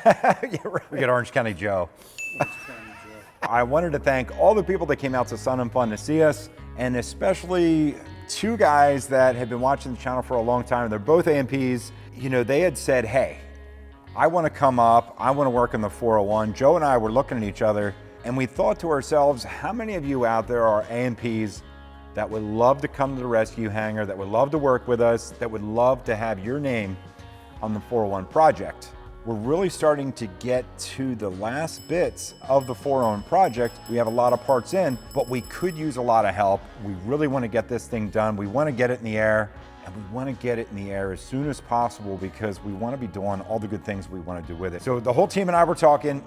Yeah, right. We get Orange County Joe. I wanted to thank all the people that came out to Sun and Fun to see us, and especially two guys that had been watching the channel for a long time. They're both AMPs. You know, they had said, hey, I want to come up, I want to work on the 401. Joe and I were looking at each other and we thought to ourselves, how many of you out there are AMPs that would love to come to the rescue hangar, that would love to work with us, that would love to have your name on the 401 project? We're really starting to get to the last bits of the 401 project. We have a lot of parts in, but we could use a lot of help. We really want to get this thing done. We want to get it in the air, and we want to get it in the air as soon as possible because we want to be doing all the good things we want to do with it. So the whole team and I were talking,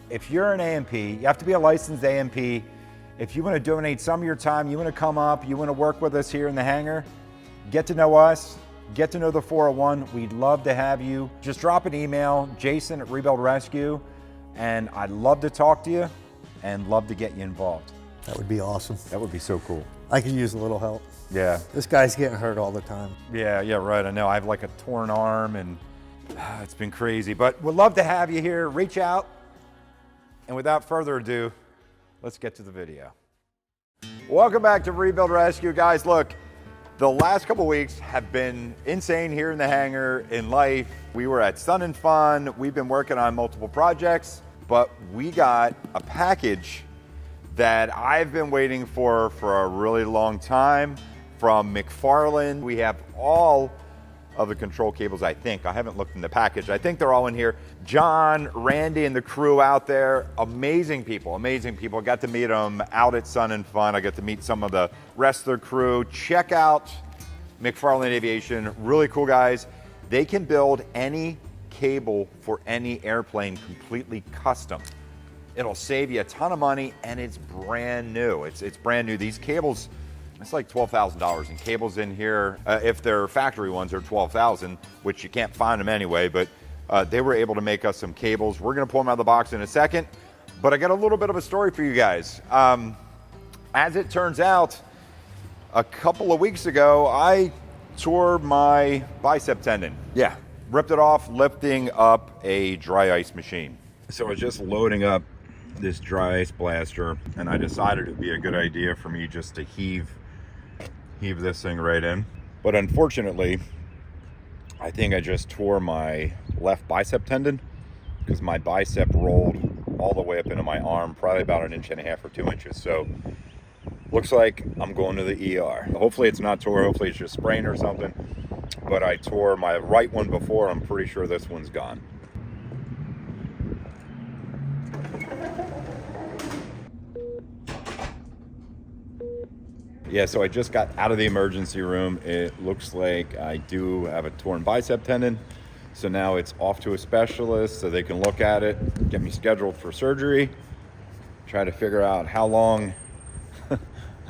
if you're an AMP, you have to be a licensed AMP. If you want to donate some of your time, you want to come up, you want to work with us here in the hangar, get to know us, get to know the 401. We'd love to have you. Just drop an email, Jason at Rebuild Rescue, and I'd love to talk to you and love to get you involved. That would be awesome. That would be so cool. I could use a little help. Yeah. This guy's getting hurt all the time. Yeah, right. I know. I have like a torn arm and it's been crazy, but we'd love to have you here. Reach out. And without further ado, let's get to the video. Welcome back to Rebuild Rescue. Guys, look, the last couple weeks have been insane here in the hangar, in life. We were at Sun and Fun. We've been working on multiple projects, but we got a package that I've been waiting for a really long time from Mcfarlane. We have all of the control cables, I think. I haven't looked in the package. I think they're all in here. John, Randy, and the crew out there, amazing people, amazing people. Got to meet them out at Sun and Fun. I got to meet some of the rest of their crew. Check out Mcfarlane Aviation, really cool guys. They can build any cable for any airplane completely custom. It'll save you a ton of money and it's brand new. It's brand new. These cables, it's like $12,000 in cables in here. If they're factory ones, they're $12,000, which you can't find them anyway, but they were able to make us some cables. We're gonna pull them out of the box in a second, but I got a little bit of a story for you guys. As it turns out, a couple of weeks ago, I tore my bicep tendon. Yeah, ripped it off lifting up a dry ice machine. So I was just loading up this dry ice blaster and I decided it'd be a good idea for me just to heave this thing right in. But unfortunately, I think I just tore my left bicep tendon because my bicep rolled all the way up into my arm, probably about 1.5 inches or 2 inches. So looks like I'm going to the ER. Hopefully it's not tore, hopefully it's just sprained or something. But I tore my right one before, I'm pretty sure this one's gone. Yeah, so I just got out of the emergency room. It looks like I do have a torn bicep tendon. So now it's off to a specialist so they can look at it, get me scheduled for surgery, try to figure out how long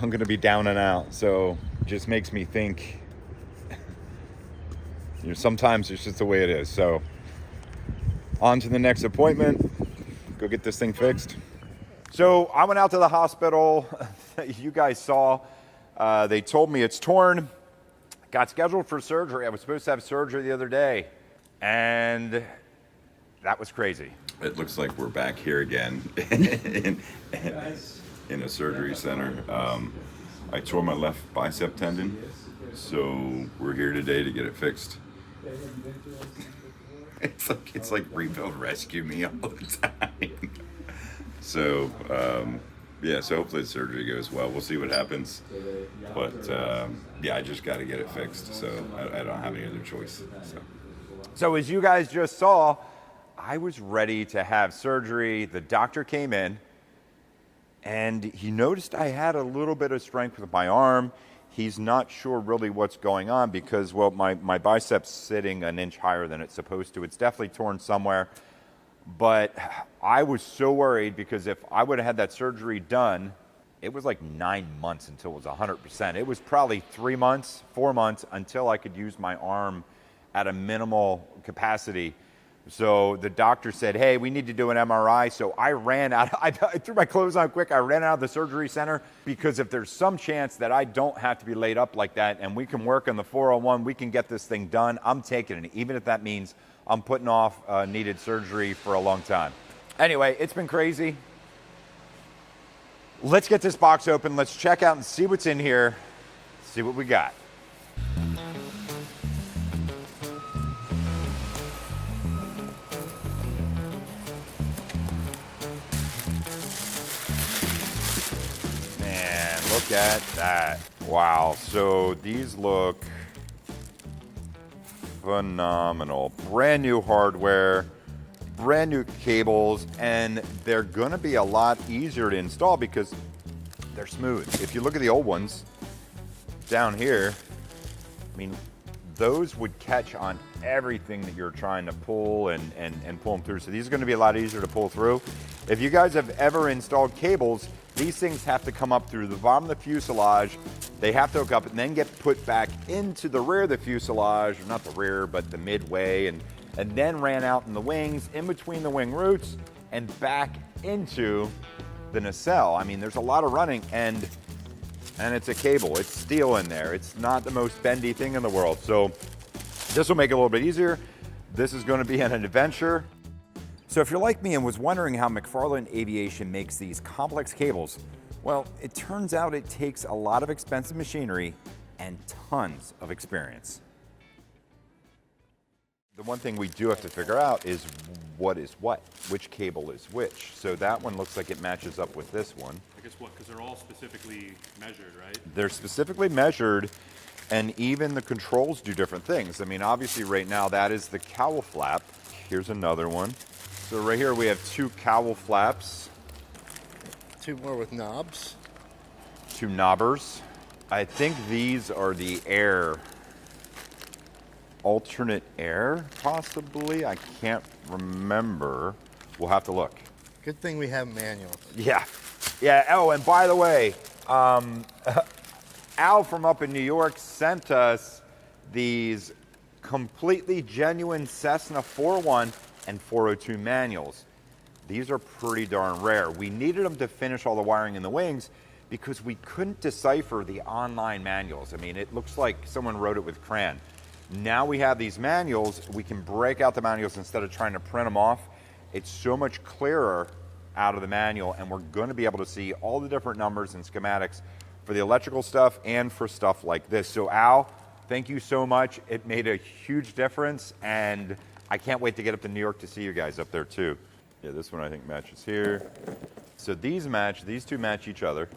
I'm gonna be down and out. So it just makes me think, you know, sometimes it's just the way it is. So on to the next appointment, go get this thing fixed. So I went out to the hospital, you guys saw. They told me it's torn, got scheduled for surgery. I was supposed to have surgery the other day, and that was crazy. It looks like we're back here again in a surgery center. I tore my left bicep tendon, so we're here today to get it fixed. It's like Rebuild Rescue me all the time. So, yeah, so hopefully the surgery goes well. We'll see what happens. But, yeah, I just got to get it fixed, so I don't have any other choice. So as you guys just saw, I was ready to have surgery. The doctor came in, and he noticed I had a little bit of strength with my arm. He's not sure really what's going on because, well, my bicep's sitting 1 inch higher than it's supposed to. It's definitely torn somewhere. But I was so worried because if I would have had that surgery done, it was like 9 months until it was 100%. It was probably 3 months, 4 months until I could use my arm at a minimal capacity. So the doctor said, hey, we need to do an MRI. So I ran out, I threw my clothes on quick. I ran out of the surgery center because if there's some chance that I don't have to be laid up like that and we can work on the 401, we can get this thing done, I'm taking it, even if that means I'm putting off needed surgery for a long time. Anyway, it's been crazy. Let's get this box open. Let's check out and see what's in here. See what we got. Man, look at that. Wow, so these look phenomenal. Brand new hardware, brand new cables, and they're gonna be a lot easier to install because they're smooth. If you look at the old ones down here, I mean, those would catch on everything that you're trying to pull and pull them through. So these are gonna be a lot easier to pull through. If you guys have ever installed cables, these things have to come up through the bottom of the fuselage. They have to hook up and then get put back into the rear of the fuselage, or not the rear, but the midway, and then ran out in the wings, in between the wing roots, and back into the nacelle. I mean, there's a lot of running, and it's a cable. It's steel in there. It's not the most bendy thing in the world. So this will make it a little bit easier. This is going to be an adventure. So if you're like me and was wondering how Mcfarlane Aviation makes these complex cables, well, it turns out it takes a lot of expensive machinery and tons of experience. The one thing we do have to figure out is what is what, which cable is which. So that one looks like it matches up with this one. I guess what, because they're all specifically measured, right? They're specifically measured, and even the controls do different things. I mean, obviously right now that is the cowl flap. Here's another one. So right here we have two cowl flaps. Two more with knobs. Two knobbers. I think these are the air, alternate air, possibly. I can't remember. We'll have to look. Good thing we have manuals. Yeah. Yeah. Oh, and by the way, Al from up in New York sent us these completely genuine Cessna 401 and 402 manuals. These are pretty darn rare. We needed them to finish all the wiring in the wings because we couldn't decipher the online manuals. I mean, it looks like someone wrote it with crayon. Now we have these manuals, we can break out the manuals instead of trying to print them off. It's so much clearer out of the manual, and we're going to be able to see all the different numbers and schematics for the electrical stuff and for stuff like this. So Al, thank you so much. It made a huge difference, and I can't wait to get up to New York to see you guys up there too. Yeah, this one I think matches here. So these match, these two match each other.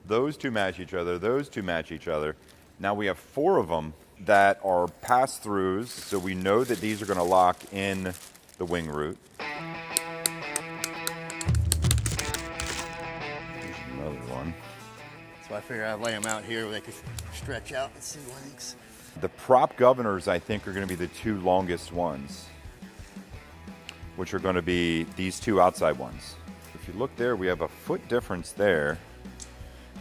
Those two match each other, those two match each other. Now we have 4 of them that are pass-throughs, so we know that these are going to lock in the wing root. Here's another one. So I figured I'd lay them out here where they could stretch out and see wings. The prop governors, I think, are going to be the 2 longest ones, which are going to be these 2 outside ones. If you look there, we have a foot difference there,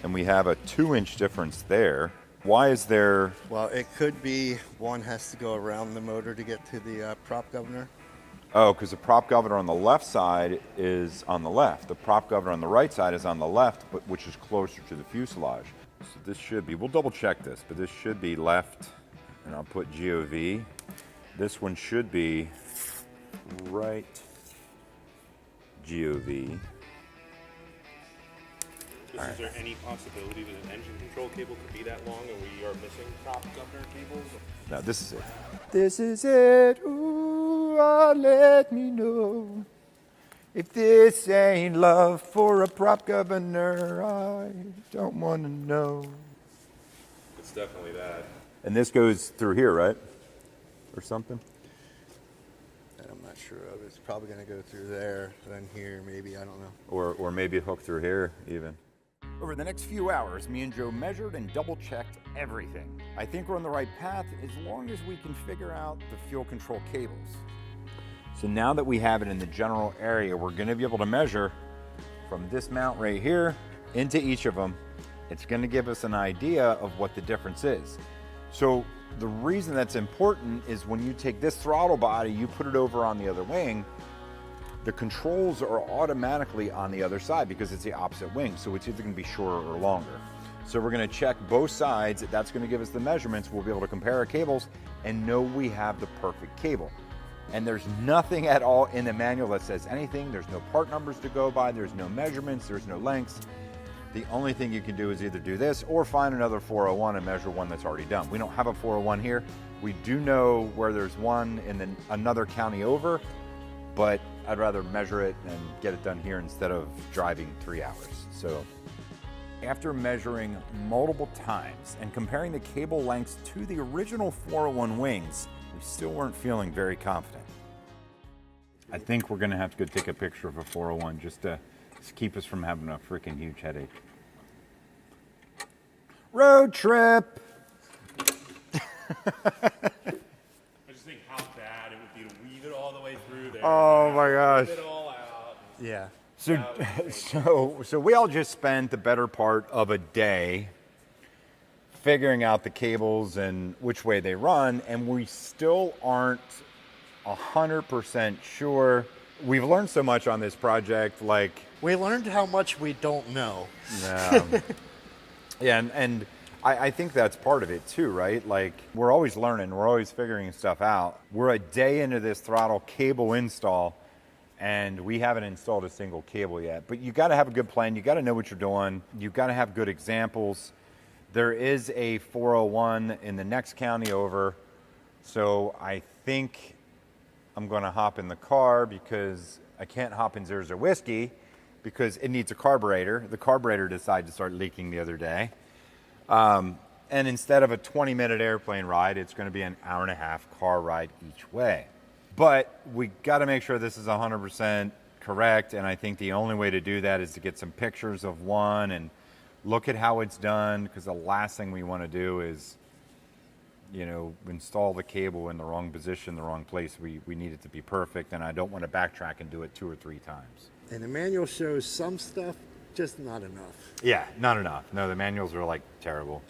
and we have a 2-inch difference there. Why is there? Well, it could be one has to go around the motor to get to the prop governor. Oh, because the prop governor on the left side is on the left. The prop governor on the right side is on the left, but which is closer to the fuselage. So this should be, we'll double check this, but this should be left, and I'll put GOV. This one should be right GOV. Is there any possibility that an engine control cable could be that long and we are missing prop governor cables? No, this is it. This is it. Ooh, let me know. If this ain't love for a prop governor, I don't want to know. It's definitely that. And this goes through here, right? Or something? That I'm not sure of. It's probably going to go through there, then here, maybe, I don't know. Or maybe hook through here even. Over the next few hours, me and Joe measured and double-checked everything. I think we're on the right path as long as we can figure out the fuel control cables. So now that we have it in the general area, we're going to be able to measure from this mount right here into each of them. It's going to give us an idea of what the difference is. So the reason that's important is when you take this throttle body, you put it over on the other wing, the controls are automatically on the other side because it's the opposite wing, so it's either going to be shorter or longer. So we're going to check both sides. That's going to give us the measurements. We'll be able to compare our cables and know we have the perfect cable. And there's nothing at all in the manual that says anything. There's no part numbers to go by. There's no measurements. There's no lengths. The only thing you can do is either do this or find another 401 and measure one that's already done. We don't have a 401 here. We do know where there's one in another county over, but I'd rather measure it and get it done here instead of driving 3 hours. So after measuring multiple times and comparing the cable lengths to the original 401 wings, we still weren't feeling very confident. I think we're gonna have to go take a picture of a 401 just to keep us from having a freaking huge headache. Road trip! I just think how bad it would be to weave it all the way through there. Oh my gosh. Weave it all out. Yeah. So we all just spent the better part of a day figuring out the cables and which way they run, and we still aren't 100% sure. We've learned so much on this project, like... We learned how much we don't know. Yeah, and I think that's part of it too, right? Like, we're always learning, we're always figuring stuff out. We're a day into this throttle cable install, and we haven't installed a single cable yet. But you got to have a good plan. You got to know what you're doing. You got to have good examples. There is a 401 in the next county over, so I think I'm going to hop in the car because I can't hop in Zerza Whiskey because it needs a carburetor. The carburetor decided to start leaking the other day. And instead of a 20-minute airplane ride, it's going to be an hour-and-a-half car ride each way. But we got to make sure this is 100% correct, and I think the only way to do that is to get some pictures of one and look at how it's done, because the last thing we want to do is, you know, install the cable in the wrong position, the wrong place. We need it to be perfect, and I don't want to backtrack and do it 2 or 3 times. And the manual shows some stuff, just not enough. Yeah, not enough. No, the manuals are like terrible.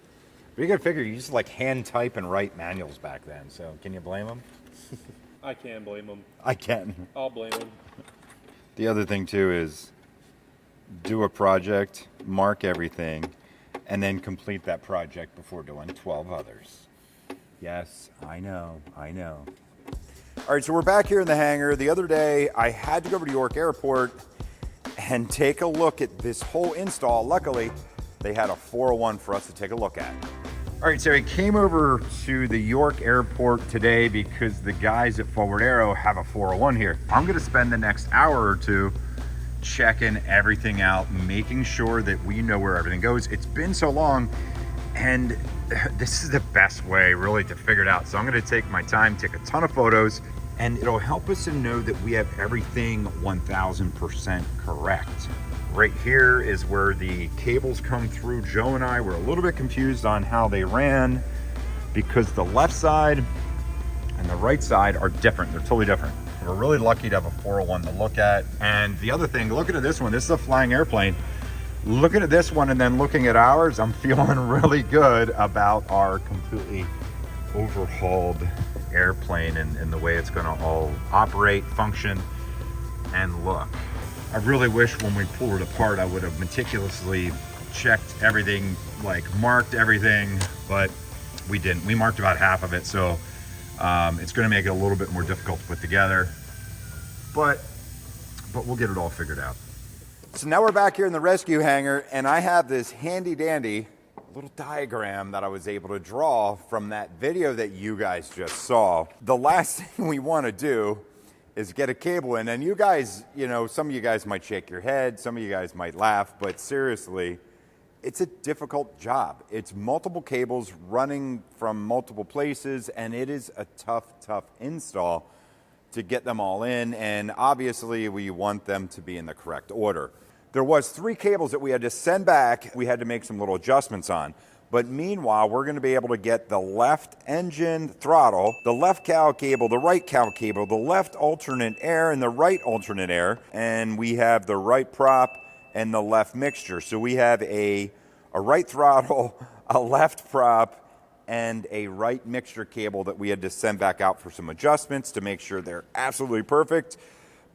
But you got to figure, you used to like hand type and write manuals back then, so can you blame them? I can blame them. I can. I'll blame them. The other thing too is do a project, mark everything, and then complete that project before doing 12 others. Yes, I know. All right, so we're back here in the hangar. The other day, I had to go over to York Airport and take a look at this whole install. Luckily, they had a 401 for us to take a look at. All right, so I came over to the York Airport today because the guys at Forward Aero have a 401 here. I'm gonna spend the next hour or two checking everything out, making sure that we know where everything goes. It's been so long, and this is the best way really to figure it out. So I'm gonna take my time, take a ton of photos, and it'll help us to know that we have everything 1000% correct. Right here is where the cables come through. Joe and I were a little bit confused on how they ran because the left side and the right side are different. They're totally different. We're really lucky to have a 401 to look at. And the other thing, looking at this one, this is a flying airplane. Looking at this one and then looking at ours, I'm feeling really good about our completely overhauled airplane and the way it's gonna all operate, function, and look. I really wish when we pulled it apart, I would have meticulously checked everything, like marked everything, but we didn't. We marked about half of it, so it's gonna make it a little bit more difficult to put together, but we'll get it all figured out. So now we're back here in the rescue hangar, and I have this handy dandy little diagram that I was able to draw from that video that you guys just saw. The last thing we want to do is get a cable in, and you guys, you know, some of you guys might shake your head, some of you guys might laugh, but seriously, it's a difficult job. It's multiple cables running from multiple places, and it is a tough install to get them all in, and obviously we want them to be in the correct order. There was 3 cables that we had to send back. We had to make some little adjustments on. But meanwhile, we're going to be able to get the left engine throttle, the left cowl cable, the right cowl cable, the left alternate air, and the right alternate air. And we have the right prop and the left mixture. So we have a right throttle, a left prop, and a right mixture cable that we had to send back out for some adjustments to make sure they're absolutely perfect.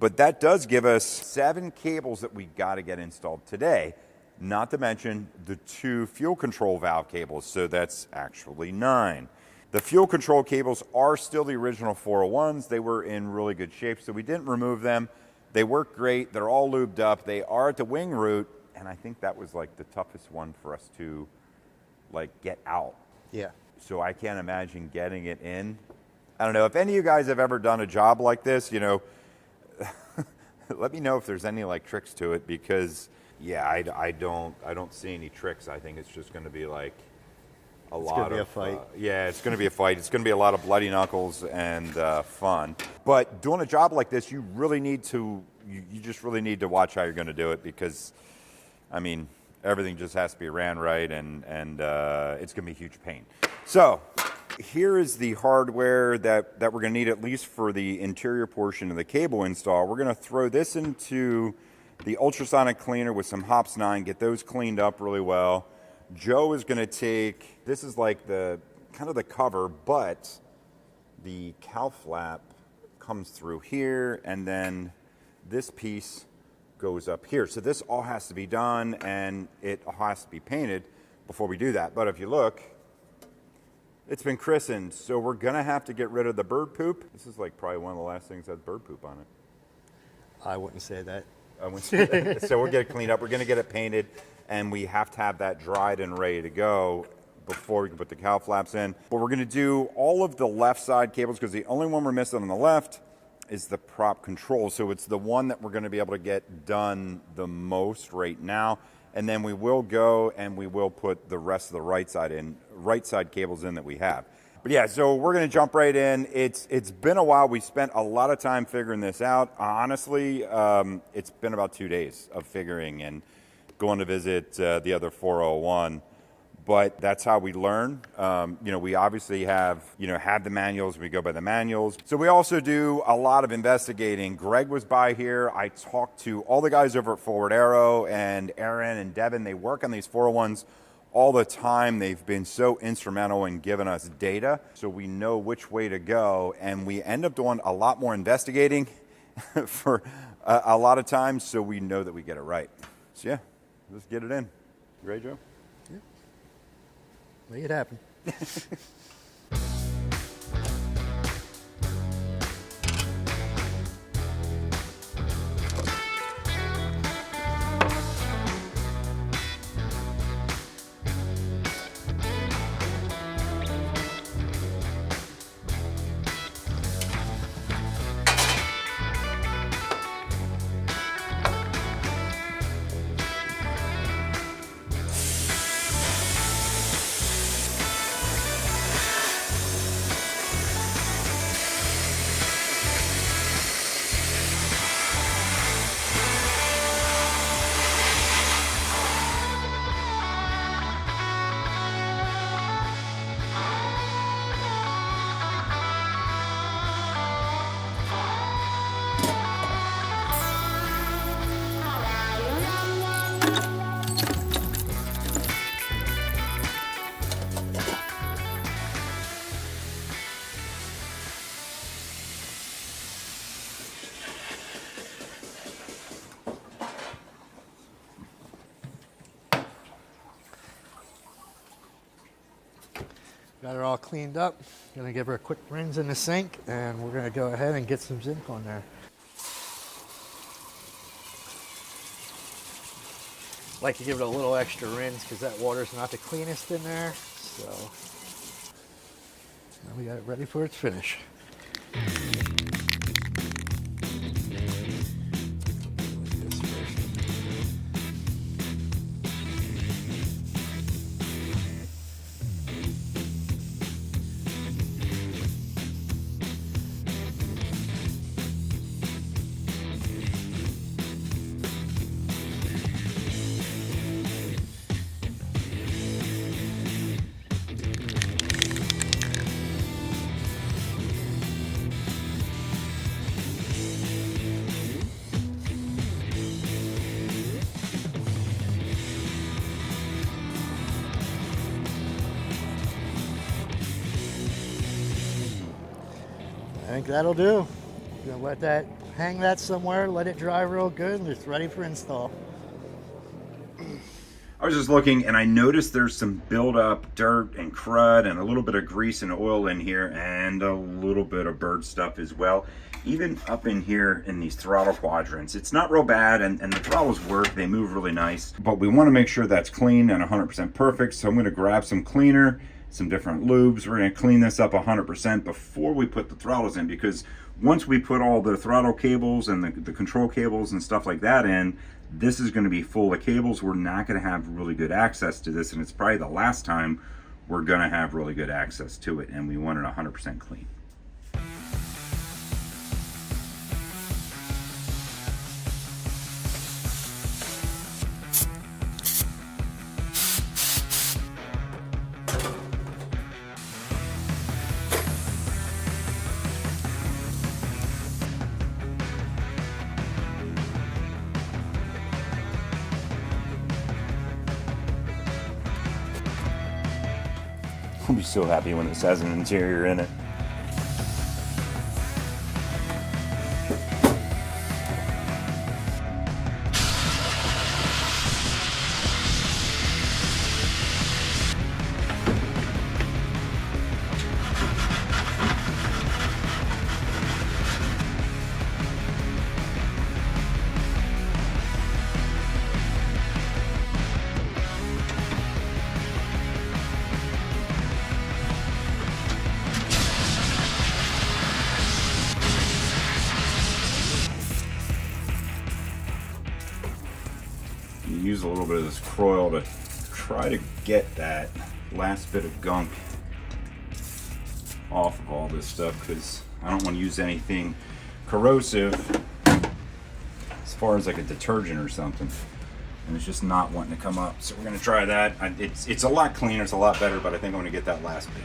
But that does give us 7 cables that we got to get installed today. Not to mention the 2 fuel control valve cables, so that's actually 9. The fuel control cables are still the original 401s. They were in really good shape, so we didn't remove them. They work great. They're all lubed up. They are at the wing root, and I think that was like the toughest one for us to like get out. Yeah. So I can't imagine getting it in. I don't know if any of you guys have ever done a job like this, you know, let me know if there's any like tricks to it, because yeah, I don't see any tricks. I think it's just going to be like It's gonna be a fight. Yeah, it's going to be a fight. It's going to be a lot of bloody knuckles and fun. But doing a job like this, you really need to, you just really need to watch how you're going to do it, because, I mean, everything just has to be ran right, and it's going to be a huge pain. So here is the hardware that we're going to need, at least for the interior portion of the cable install. We're going to throw this into the ultrasonic cleaner with some Hops 9, get those cleaned up really well. Joe is going to take, this is like the kind of the cover, but the cowl flap comes through here, and then this piece goes up here. So this all has to be done, and it has to be painted before we do that. But if you look, it's been christened, so we're going to have to get rid of the bird poop. This is like probably one of the last things that has bird poop on it. I wouldn't say that. So we'll get it cleaned up. We're going to get it painted, and we have to have that dried and ready to go before we can put the cowl flaps in. But we're going to do all of the left side cables, because the only one we're missing on the left is the prop control. So it's the one that we're going to be able to get done the most right now. And then we will go and we will put the rest of the right side cables in that we have. But yeah, so we're going to jump right in. It's been a while. We spent a lot of time figuring this out. Honestly, it's been about 2 days of figuring and going to visit the other 401. But that's how we learn. We obviously have the manuals. We go by the manuals. So we also do a lot of investigating. Greg was by here. I talked to all the guys over at Forward Aero, and Aaron and Devin. They work on these 401s all the time. They've been so instrumental in giving us data, so we know which way to go. And we end up doing a lot more investigating for a lot of times, so we know that we get it right. So yeah, let's get it in. You ready, Joe? Make it happen. Got her all cleaned up. Gonna give her a quick rinse in the sink, and we're gonna go ahead and get some zinc on there. Like to give it a little extra rinse because that water's not the cleanest in there. So now we got it ready for its finish. I think that'll do. Gonna let that, hang that somewhere, let it dry real good, and it's ready for install. I was just looking and I noticed there's some buildup dirt and crud and a little bit of grease and oil in here and a little bit of bird stuff as well. Even up in here in these throttle quadrants. It's not real bad and the throttles work, they move really nice. But we want to make sure that's clean and 100% perfect. So I'm going to grab some cleaner, some different lubes. We're going to clean this up 100% before we put the throttles in, because once we put all the throttle cables and the control cables and stuff like that in, this is going to be full of cables. We're not going to have really good access to this, and it's probably the last time we're going to have really good access to it, and we want it 100% clean. I'll be so happy when this has an interior in it. Use a little bit of this Croil to try to get that last bit of gunk off of all this stuff, because I don't want to use anything corrosive as far as like a detergent or something, and it's just not wanting to come up. So we're going to try that. It's a lot cleaner, it's a lot better, but I think I'm going to get that last bit.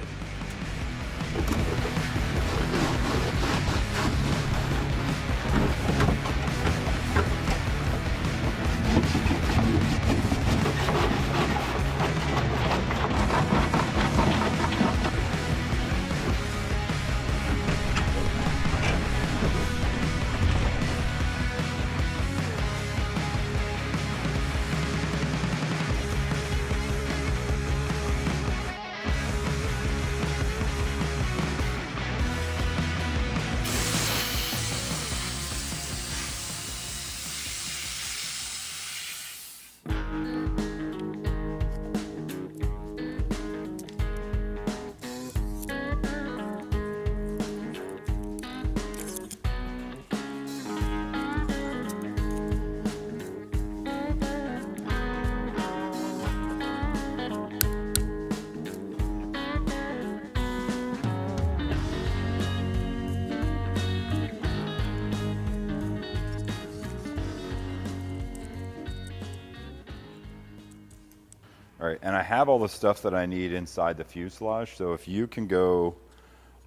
All right, and I have all the stuff that I need inside the fuselage, so if you can go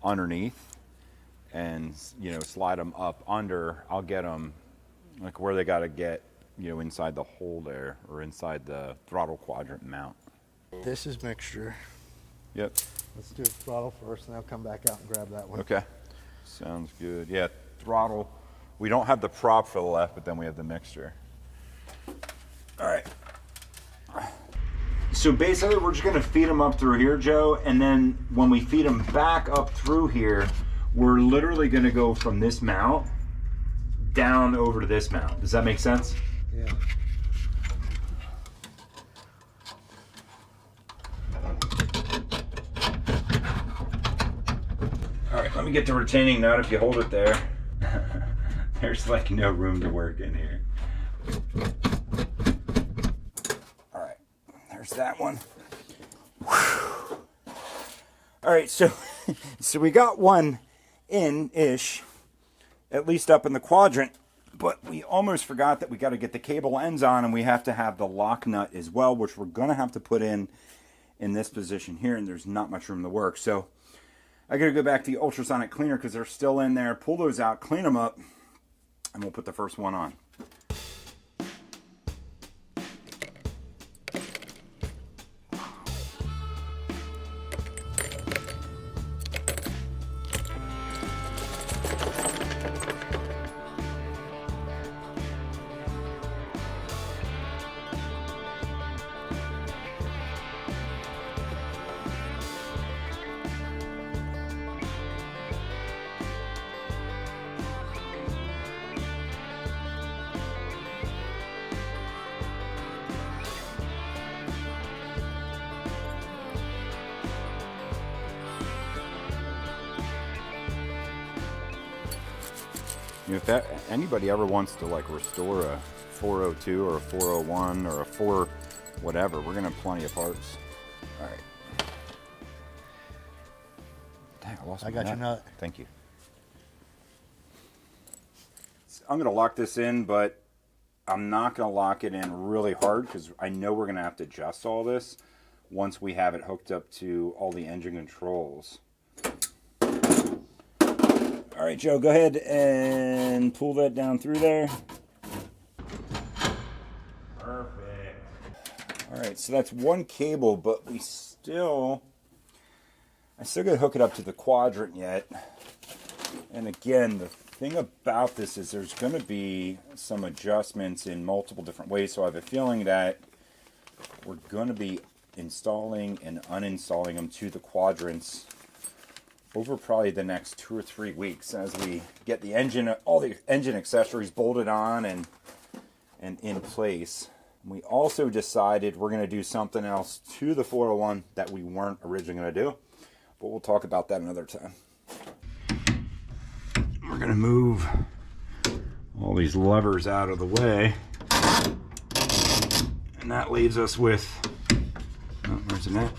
underneath and, you know, slide them up under, I'll get them like where they got to get, you know, inside the hole there or inside the throttle quadrant mount. This is mixture. Yep. Let's do throttle first, and I'll come back out and grab that one. Okay. Sounds good. Yeah, throttle. We don't have the prop for the left, but then we have the mixture. All right. So basically, we're just going to feed them up through here, Joe, and then when we feed them back up through here, we're literally going to go from this mount down over to this mount. Does that make sense? Yeah. All right, let me get the retaining nut if you hold it there. There's like no room to work in here. There's that one. Whew. All right, so we got one in-ish, at least up in the quadrant, but we almost forgot that we got to get the cable ends on, and we have to have the lock nut as well, which we're going to have to put in this position here, and there's not much room to work. So I got to go back to the ultrasonic cleaner because they're still in there, pull those out, clean them up, and we'll put the first one on. If that anybody ever wants to like restore a 402 or a 401 or a 4 whatever, we're gonna have plenty of parts. All right. Dang, I lost my got your nut. Thank you. I'm gonna lock this in, but I'm not gonna lock it in really hard because I know we're gonna have to adjust all this once we have it hooked up to all the engine controls. All right, Joe, go ahead and pull that down through there. Perfect. All right, so that's one cable, but I still gotta hook it up to the quadrant yet. And again, the thing about this is there's gonna be some adjustments in multiple different ways, so I have a feeling that we're gonna be installing and uninstalling them to the quadrants over probably the next 2 or 3 weeks as we get the engine, all the engine accessories bolted on and in place. We also decided we're going to do something else to the 401 that we weren't originally going to do, but we'll talk about that another time. We're going to move all these levers out of the way, and that leaves us with, oh, where's the net?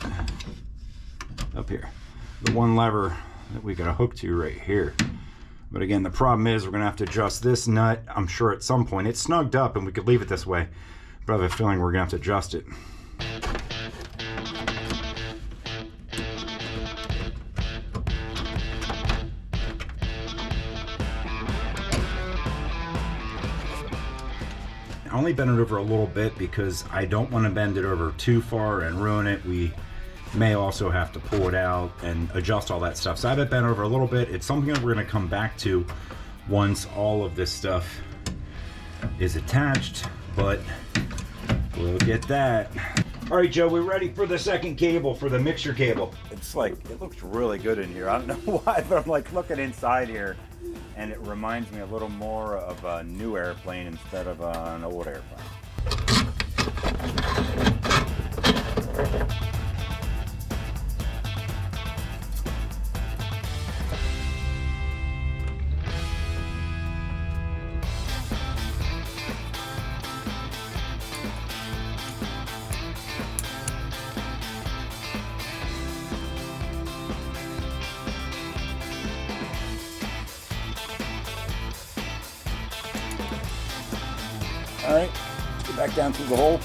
Up here. The one lever that we got to hook to right here. But again, the problem is we're going to have to adjust this nut, I'm sure at some point. It's snugged up and we could leave it this way, but I have a feeling we're going to have to adjust it. I only bend it over a little bit because I don't want to bend it over too far and ruin it. We may also have to pull it out and adjust all that stuff. So I have it bent over a little bit. It's something that we're going to come back to once all of this stuff is attached, but we'll get that. All right, Joe, we're ready for the second cable, for the mixture cable. It's like, it looks really good in here. I don't know why, but I'm like looking inside here and it reminds me a little more of a new airplane instead of an old airplane. All right, let's get back down through the hole.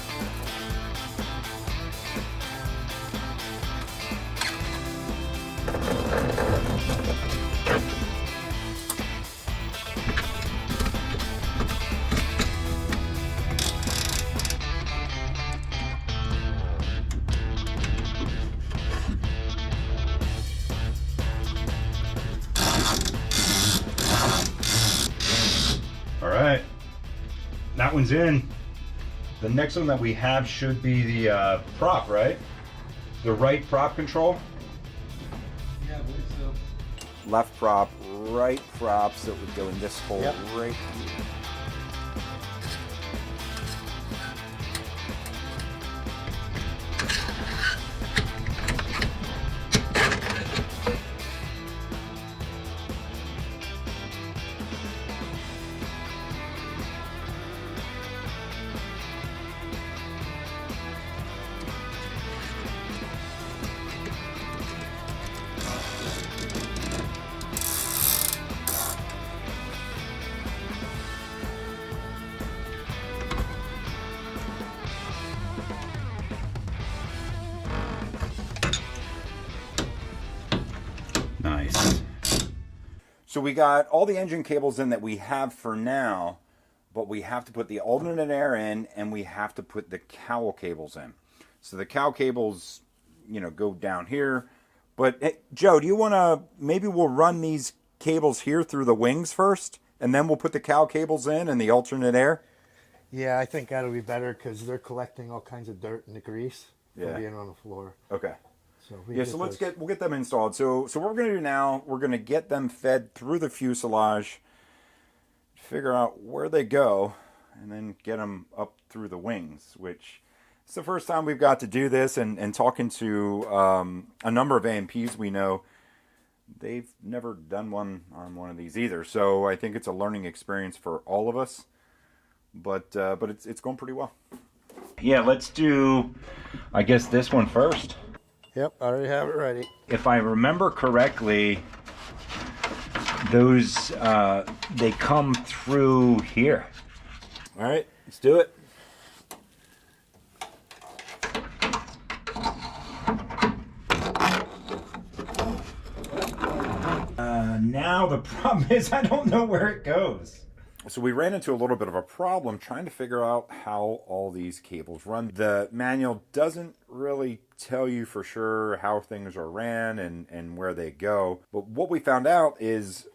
All right. That one's in. The next one that we have should be the prop, right? The right prop control? Yeah, I believe so. Left prop, right prop, so it would go in this hole right here. Nice. So we got all the engine cables in that we have for now, but we have to put the alternate air in and we have to put the cowl cables in. So the cowl cables, you know, go down here. But hey, Joe, do you want to, maybe we'll run these cables here through the wings first and then we'll put the cowl cables in and the alternate air? Yeah, I think that'll be better because they're collecting all kinds of dirt and the grease from being on the floor. Okay. So So we'll get them installed. So what we're going to do now, we're going to get them fed through the fuselage, figure out where they go, and then get them up through the wings, which it's the first time we've got to do this, and talking to a number of AMPs we know, they've never done one on one of these either. So I think it's a learning experience for all of us. But it's going pretty well. Yeah, let's do, I guess, this one first. Yep, I already have it ready. If I remember correctly, those they come through here. All right, let's do it. Now the problem is I don't know where it goes. So we ran into a little bit of a problem trying to figure out how all these cables run. The manual doesn't really tell you for sure how things are ran and where they go. But what we found out is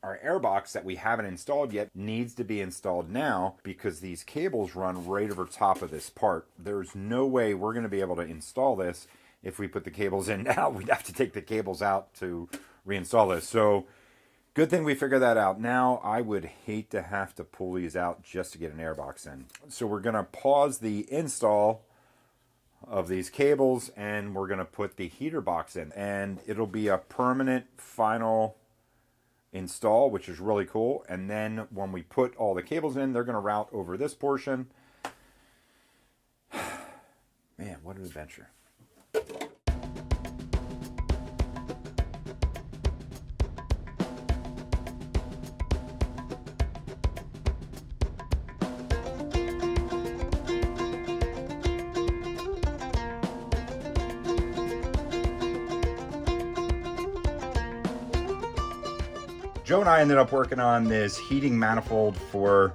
our airbox that we haven't installed yet needs to be installed now because these cables run right over top of this part. There's no way we're going to be able to install this if we put the cables in now. We'd have to take the cables out to reinstall this. So good thing we figured that out. Now I would hate to have to pull these out just to get an airbox in. So we're going to pause the install of these cables and we're going to put the heater box in. And it'll be a permanent final install, which is really cool. And then when we put all the cables in, they're going to route over this portion. Man, what an adventure. Joe and I ended up working on this heating manifold for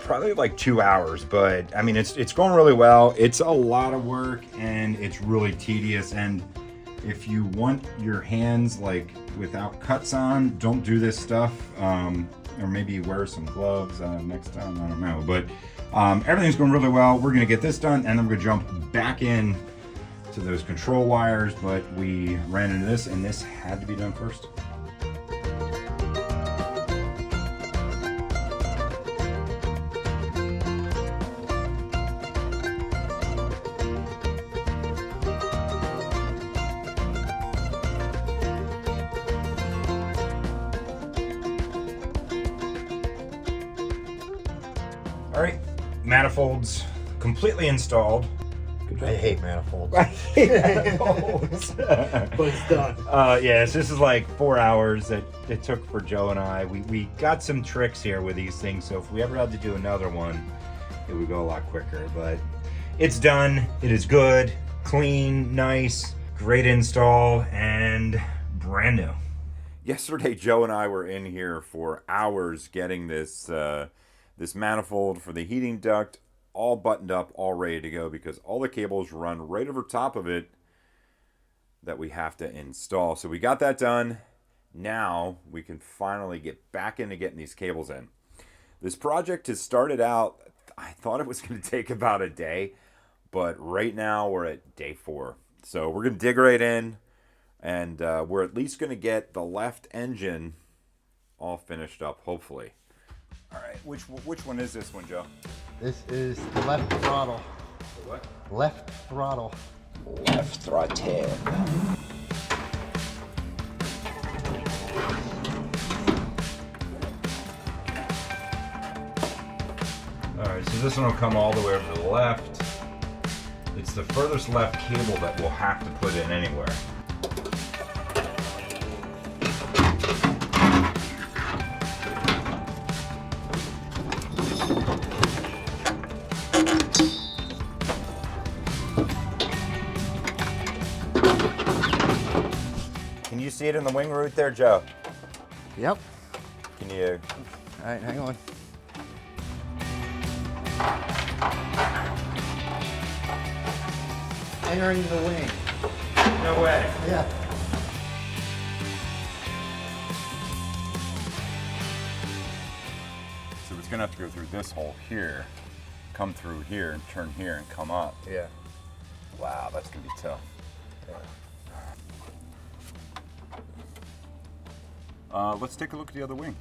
probably like 2 hours, but I mean it's going really well. It's a lot of work and it's really tedious, and if you want your hands like without cuts on, don't do this stuff, or maybe wear some gloves next time, I don't know. But everything's going really well. We're gonna get this done and then we're gonna jump back in to those control wires, but we ran into this and this had to be done first. All right, manifolds completely installed. I hate manifolds. I hate manifolds. But it's done. Yes, this is like 4 hours that it took for Joe and I. We got some tricks here with these things, so if we ever had to do another one, it would go a lot quicker. But it's done. It is good, clean, nice, great install, and brand new. Yesterday, Joe and I were in here for hours getting this this manifold for the heating duct all buttoned up, all ready to go, because all the cables run right over top of it that we have to install. So we got that done. Now we can finally get back into getting these cables in. This project has started out, I thought it was going to take about a day, but right now we're at day 4. So we're going to dig right in, and we're at least going to get the left engine all finished up, hopefully. All right, which one is this one, Joe? This is the left throttle. The what? Left throttle. Left throttle. All right, so this one will come all the way over to the left. It's the furthest left cable that we'll have to put in anywhere. Can you see it in the wing root there, Joe? Yep. Can you? All right, hang on. Entering the wing. No way. Yeah. So it's gonna have to go through this hole here, come through here, and turn here and come up. Yeah. Wow, that's gonna be tough. Let's take a look at the other wing.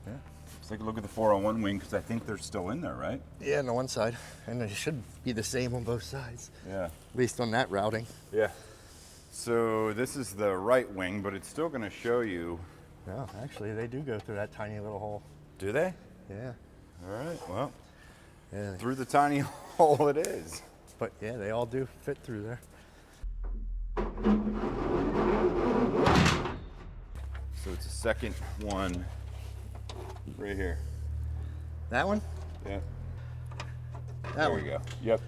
Yeah. Let's take a look at the 401 wing, because I think they're still in there, right? Yeah, on the one side. And it should be the same on both sides. Yeah. At least on that routing. Yeah. So this is the right wing, but it's still going to show you. No, actually, they do go through that tiny little hole. Do they? Yeah. All right, well, Yeah. through the tiny hole it is. But yeah, they all do fit through there. So it's a second one right here. That one? Yeah. That There one. you go. Yep.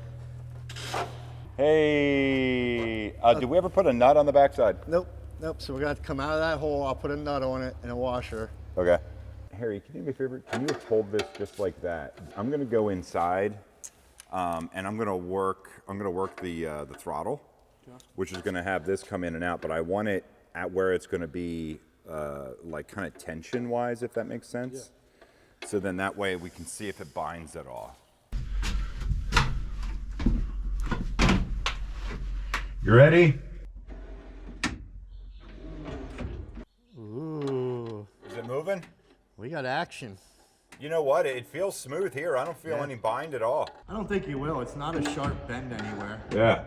Hey, did we ever put a nut on the backside? Nope. Nope. So we're gonna have to come out of that hole. I'll put a nut on it and a washer. Okay. Harry, can you do me a favor? Can you hold this just like that? I'm gonna go inside, and I'm gonna work the throttle, which is gonna have this come in and out. But I want it at where it's gonna be like kind of tension wise, if that makes sense. Yeah. So then that way we can see if it binds at all. You ready? Ooh. Is it moving? We got action. You know what? It feels smooth here. I don't feel any bind at all. I don't think you will. It's not a sharp bend anywhere. Yeah.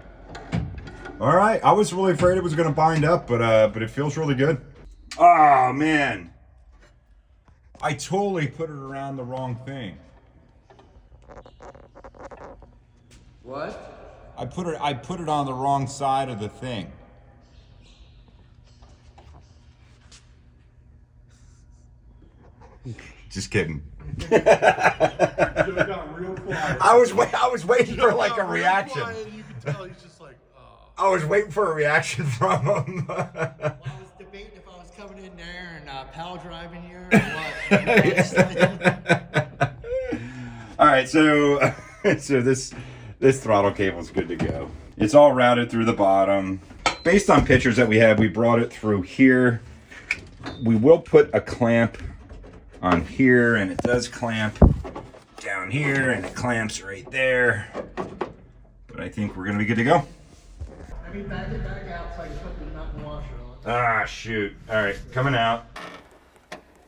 All right. I was really afraid it was going to bind up, but it feels really good. Oh man. I totally put it around the wrong thing. What? I put it on the wrong side of the thing. Just kidding. I was waiting for like a reaction. You can tell he's just like, I was waiting for a reaction from him. Well, I was debating if I was coming in there and pal driving you or what. All right, so this throttle cable is good to go. It's all routed through the bottom. Based on pictures that we have, we brought it through here. We will put a clamp on here, and it does clamp down here, and it clamps right there. But I think we're gonna be good to go. I mean, back it back out so I can put the nut and washer on. Ah, shoot. All right, coming out.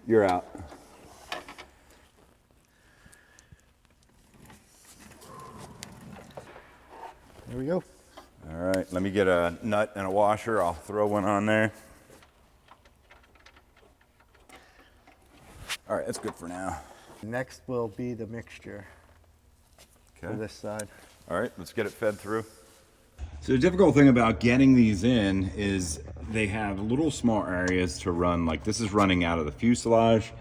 You're out. There we go. All right, let me get a nut and a washer. I'll throw one on there. All right, that's good for now. Next will be the mixture for this side. All right, let's get it fed through. So the difficult thing about getting these in is they have little small areas to run. Like this is running out of the fuselage,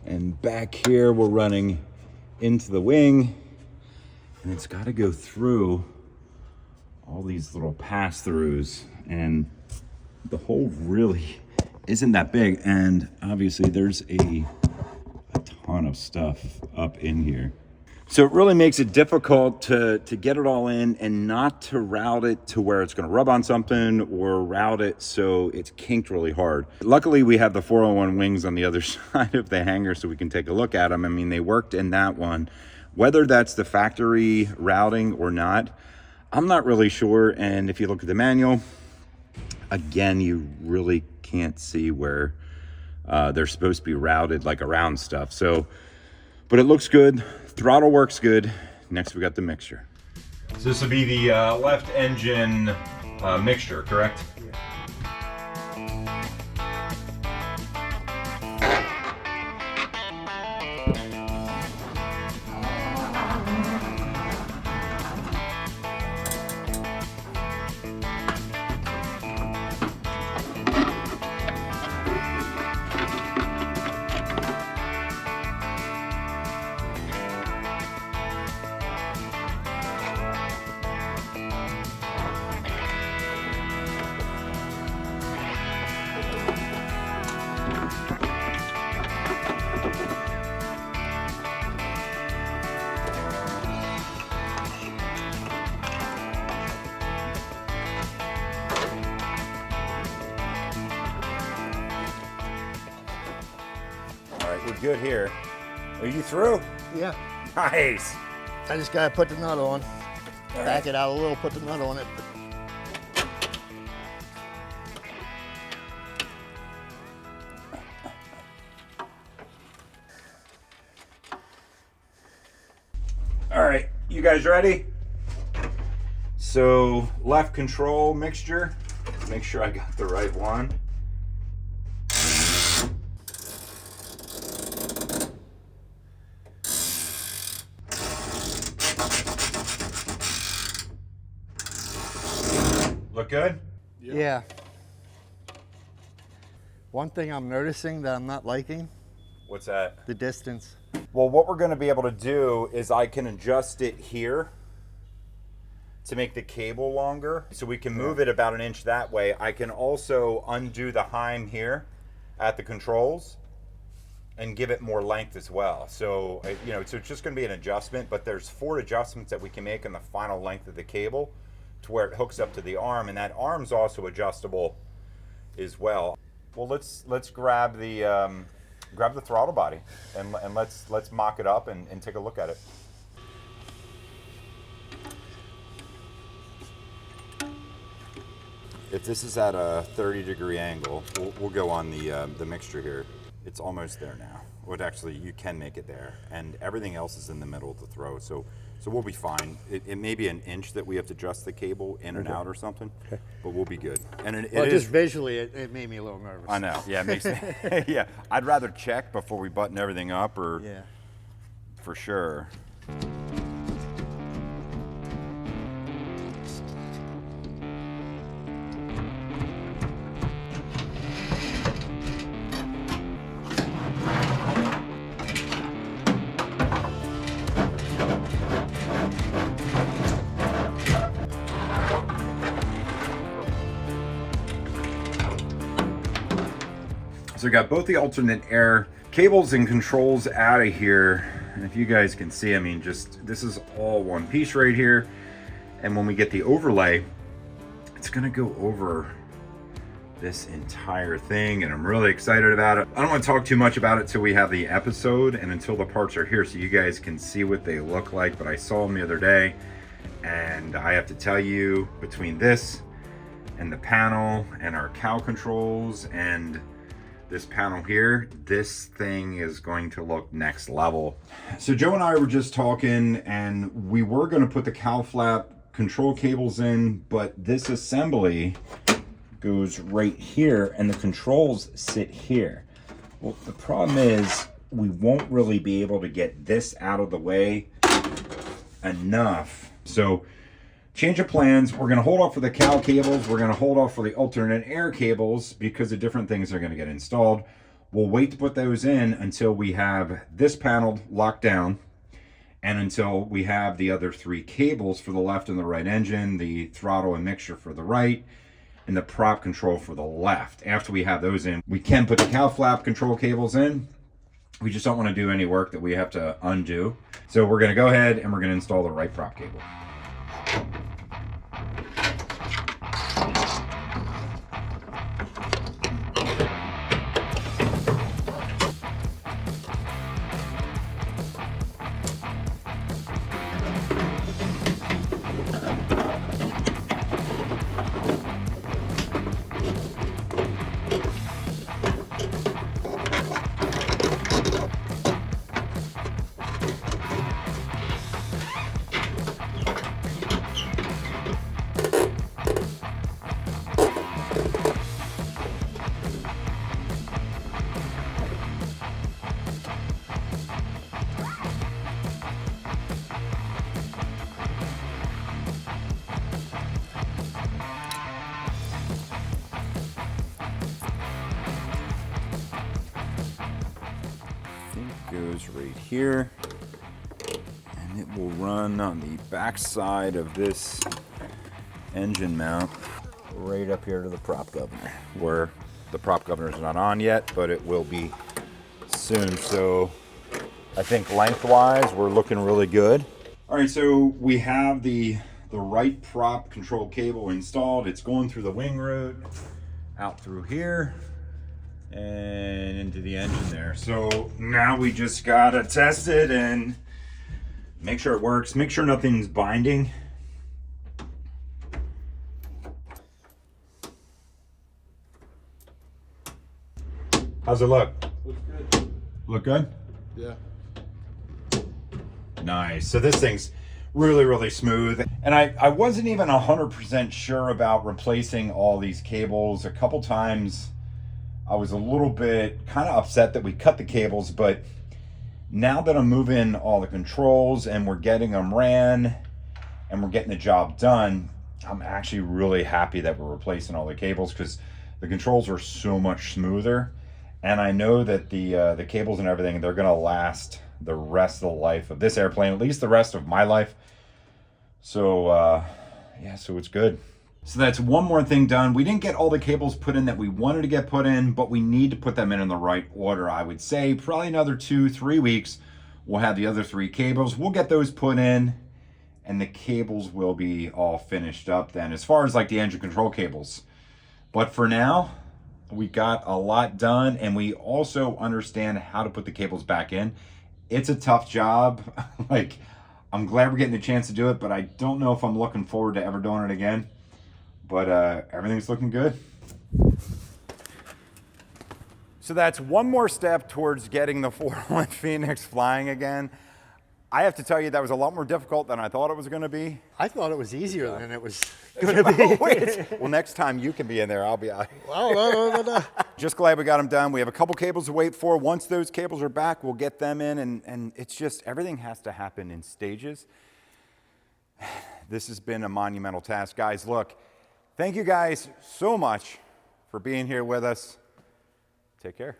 and back here we're running into the wing, and it's got to go through all these little pass-throughs, and the hole really isn't that big, and obviously there's a ton of stuff up in here. So it really makes it difficult to get it all in and not to route it to where it's going to rub on something or route it so it's kinked really hard. Luckily, we have the 401 wings on the other side of the hangar so we can take a look at them. I mean, they worked in that one. Whether that's the factory routing or not, I'm not really sure. And if you look at the manual, again, you really can't see where they're supposed to be routed, like around stuff. So, but it looks good. Throttle works good. Next, we got the mixture. So this will be the left engine mixture, correct? We're good here. Are you through? Yeah. Nice. I just gotta put the nut on. Back it out a little, put the nut on it. All right, you guys ready? So left control mixture. Make sure I got the right one. Look good? Yeah. One thing I'm noticing that I'm not liking, What's that? the distance. Well, what we're going to be able to do is I can adjust it here to make the cable longer. So we can move it about an inch that way. I can also undo the heim here at the controls and give it more length as well. So, you know, so it's just going to be an adjustment, but there's 4 adjustments that we can make in the final length of the cable to where it hooks up to the arm, and that arm's also adjustable as well. Well, let's grab the throttle body and let's mock it up and take a look at it. If this is at a 30-degree angle, we'll go on the mixture here. It's almost there now. Well, actually, you can make it there, and everything else is in the middle of the throw, so we'll be fine. It may be an inch that we have to adjust the cable in and out or something, but we'll be good. And Well, just visually, it made me a little nervous. I know. Yeah, it makes me. Yeah, I'd rather check before we button everything up, or Yeah. for sure. So we got both the alternate air cables and controls out of here. And if you guys can see, I mean, just this is all one piece right here. And when we get the overlay, it's gonna go over this entire thing, and I'm really excited about it. I don't want to talk too much about it till we have the episode and until the parts are here so you guys can see what they look like, but I saw them the other day, and I have to tell you, between this and the panel and our cow controls and this panel here, this thing is going to look next level. So Joe and I were just talking, and we were going to put the cow flap control cables in, but this assembly goes right here and the controls sit here. Well, the problem is we won't really be able to get this out of the way enough. So change of plans. We're going to hold off for the cow cables. We're going to hold off for the alternate air cables because the different things are going to get installed. We'll wait to put those in until we have this panel locked down and until we have the other 3 cables for the left and the right engine, the throttle and mixture for the right, and the prop control for the left. After we have those in, we can put the cow flap control cables in. We just don't want to do any work that we have to undo. So we're going to go ahead and we're going to install the right prop cable. Goes right here, and it will run on the back side of this engine mount right up here to the prop governor, where the prop governor is not on yet, but it will be soon. So I think lengthwise we're looking really good. All right, so we have the right prop control cable installed. It's going through the wing root out through here and into the engine there. So now we just gotta test it and make sure it works, make sure nothing's binding. How's it look? Looks good. Look good? Yeah. Nice. So this thing's really, really smooth. And I wasn't even 100% sure about replacing all these cables. A couple times I was a little bit kind of upset that we cut the cables, but now that I'm moving all the controls and we're getting them ran and we're getting the job done, I'm actually really happy that we're replacing all the cables, because the controls are so much smoother. And I know that the cables and everything, they're gonna last the rest of the life of this airplane, at least the rest of my life. So yeah, so it's good. So that's one more thing done. We didn't get all the cables put in that we wanted to get put in, but we need to put them in the right order. I would say probably another 2-3 weeks, we'll have the other 3 cables. We'll get those put in, and the cables will be all finished up then, as far as like the engine control cables. But for now, we got a lot done, and we also understand how to put the cables back in. It's a tough job. Like, I'm glad we're getting the chance to do it, but I don't know if I'm looking forward to ever doing it again. But everything's looking good. So that's one more step towards getting the 401 Phoenix flying again. I have to tell you, that was a lot more difficult than I thought it was going to be. I thought it was easier than it was going to be. Well, next time you can be in there, I'll be out. Oh, no. Just glad we got them done. We have a couple cables to wait for. Once those cables are back, we'll get them in, and it's just, everything has to happen in stages. This has been a monumental task. Guys, look, thank you guys so much for being here with us. Take care.